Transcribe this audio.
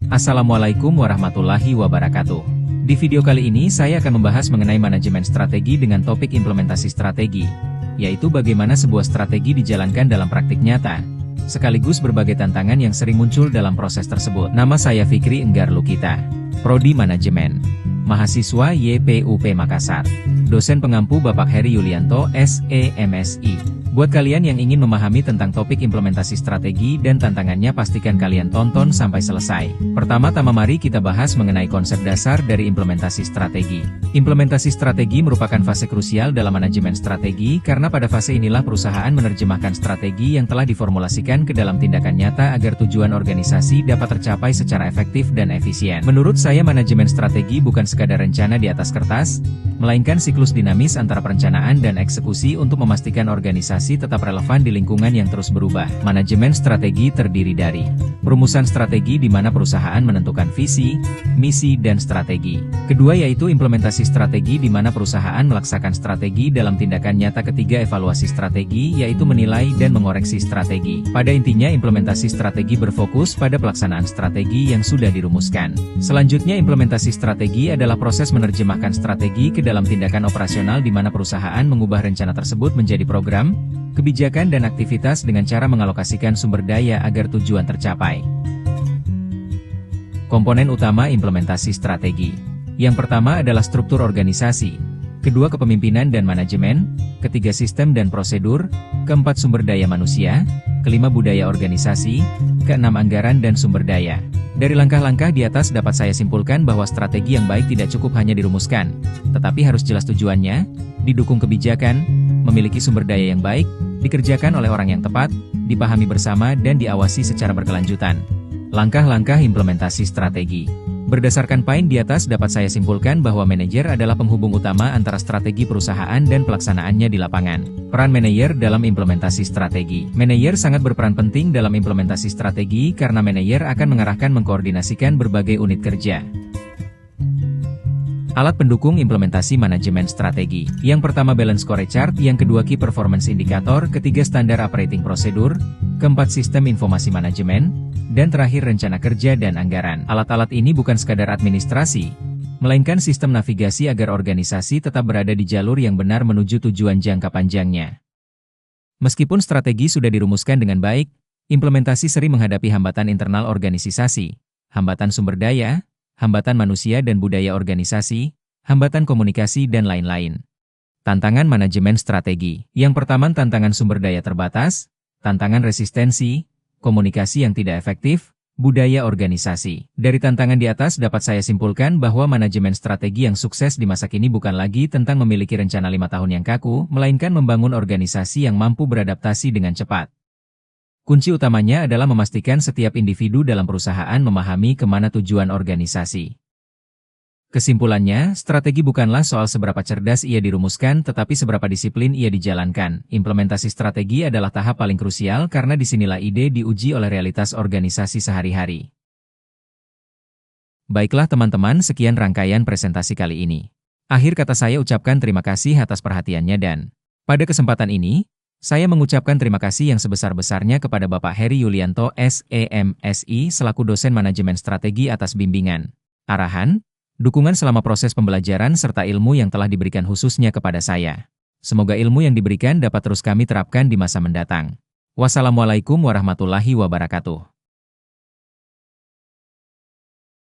Assalamualaikum warahmatullahi wabarakatuh. Di video kali ini saya akan membahas mengenai manajemen strategi dengan topik implementasi strategi, yaitu bagaimana sebuah strategi dijalankan dalam praktik nyata, sekaligus berbagai tantangan yang sering muncul dalam proses tersebut. Nama saya Fikri Enggar Lukita, Prodi Manajemen, mahasiswa YPUP Makassar, dosen pengampu Bapak Heri Yulianto, SEMSI. Buat kalian yang ingin memahami tentang topik implementasi strategi dan tantangannya, pastikan kalian tonton sampai selesai. Pertama-tama mari kita bahas mengenai konsep dasar dari implementasi strategi. Implementasi strategi merupakan fase krusial dalam manajemen strategi karena pada fase inilah perusahaan menerjemahkan strategi yang telah diformulasikan ke dalam tindakan nyata agar tujuan organisasi dapat tercapai secara efektif dan efisien. Menurut saya, manajemen strategi bukan sekadar rencana di atas kertas, melainkan siklus dinamis antara perencanaan dan eksekusi untuk memastikan organisasi tetap relevan di lingkungan yang terus berubah. Manajemen strategi terdiri dari perumusan strategi di mana perusahaan menentukan visi, misi, dan strategi. Kedua yaitu implementasi strategi di mana perusahaan melaksakan strategi dalam tindakan nyata. Ketiga, evaluasi strategi yaitu menilai dan mengoreksi strategi. Pada intinya, implementasi strategi berfokus pada pelaksanaan strategi yang sudah dirumuskan. Selanjutnya, implementasi strategi adalah proses menerjemahkan strategi ke dalam tindakan operasional di mana perusahaan mengubah rencana tersebut menjadi program, kebijakan dan aktivitas dengan cara mengalokasikan sumber daya agar tujuan tercapai. Komponen utama implementasi strategi. Yang pertama adalah struktur organisasi, kedua kepemimpinan dan manajemen, ketiga sistem dan prosedur, keempat sumber daya manusia, kelima budaya organisasi, keenam anggaran dan sumber daya. Dari langkah-langkah di atas dapat saya simpulkan bahwa strategi yang baik tidak cukup hanya dirumuskan, tetapi harus jelas tujuannya, didukung kebijakan, memiliki sumber daya yang baik, dikerjakan oleh orang yang tepat, dipahami bersama dan diawasi secara berkelanjutan. Langkah-langkah implementasi strategi. Berdasarkan poin di atas dapat saya simpulkan bahwa manajer adalah penghubung utama antara strategi perusahaan dan pelaksanaannya di lapangan. Peran manajer dalam implementasi strategi. Manajer sangat berperan penting dalam implementasi strategi karena manajer akan mengarahkan mengkoordinasikan berbagai unit kerja. Alat pendukung implementasi manajemen strategi. Yang pertama balance scorecard, yang kedua key performance indicator, ketiga standar operating procedure, keempat sistem informasi manajemen, dan terakhir rencana kerja dan anggaran. Alat-alat ini bukan sekadar administrasi, melainkan sistem navigasi agar organisasi tetap berada di jalur yang benar menuju tujuan jangka panjangnya. Meskipun strategi sudah dirumuskan dengan baik, implementasi sering menghadapi hambatan internal organisasi, hambatan sumber daya, hambatan manusia dan budaya organisasi, hambatan komunikasi dan lain-lain. Tantangan manajemen strategi. Yang pertama, tantangan sumber daya terbatas, tantangan resistensi, komunikasi yang tidak efektif, budaya organisasi. Dari tantangan di atas dapat saya simpulkan bahwa manajemen strategi yang sukses di masa kini bukan lagi tentang memiliki rencana 5 tahun yang kaku, melainkan membangun organisasi yang mampu beradaptasi dengan cepat. Kunci utamanya adalah memastikan setiap individu dalam perusahaan memahami kemana tujuan organisasi. Kesimpulannya, strategi bukanlah soal seberapa cerdas ia dirumuskan tetapi seberapa disiplin ia dijalankan. Implementasi strategi adalah tahap paling krusial karena disinilah ide diuji oleh realitas organisasi sehari-hari. Baiklah teman-teman, sekian rangkaian presentasi kali ini. Akhir kata saya ucapkan terima kasih atas perhatiannya dan pada kesempatan ini, saya mengucapkan terima kasih yang sebesar-besarnya kepada Bapak Heri Yulianto SEMSI selaku dosen manajemen strategi atas bimbingan, arahan, dukungan selama proses pembelajaran serta ilmu yang telah diberikan khususnya kepada saya. Semoga ilmu yang diberikan dapat terus kami terapkan di masa mendatang. Wassalamualaikum warahmatullahi wabarakatuh.